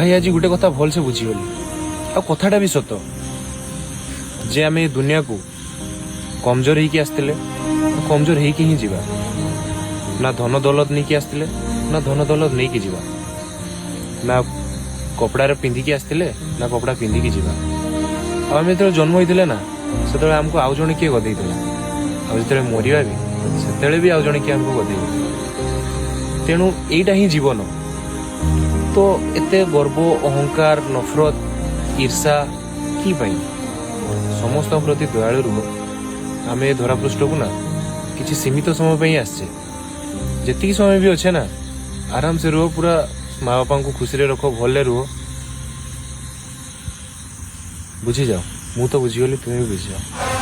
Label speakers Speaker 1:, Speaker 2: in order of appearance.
Speaker 1: भाई आज गोटे कथा भल से बुझीगली आ कथाटा भी सत जे आम दुनिया को कमजोर होगी आसते कमजोर होगी ही जीवा ना धन दौलत नहीं आसते ना धन दौलत नहीं जीवा ना कपड़ा पिंधिकी आसते ना कपड़ा पिंधिकी जीवा आम जो जन्म होते ना से आमको आउ जड़े किए गदे जो मरिया भी से भी आउ जड़े किए आमको गदे तेणु यहीटा ही जीवन तो एते गर्व अहंकार नफरत ईर्षा की पाई समस्त प्रति दयालु रुह आम धरापृष्ठ को ना किसी सीमित समय पे आसचे जी समय भी अच्छे ना आराम से रुह पूरा माँ बापा को खुशी रख भले रुह बुझी जाओ मु तो बुझीगली तुम्हें भी बुझी जाओ।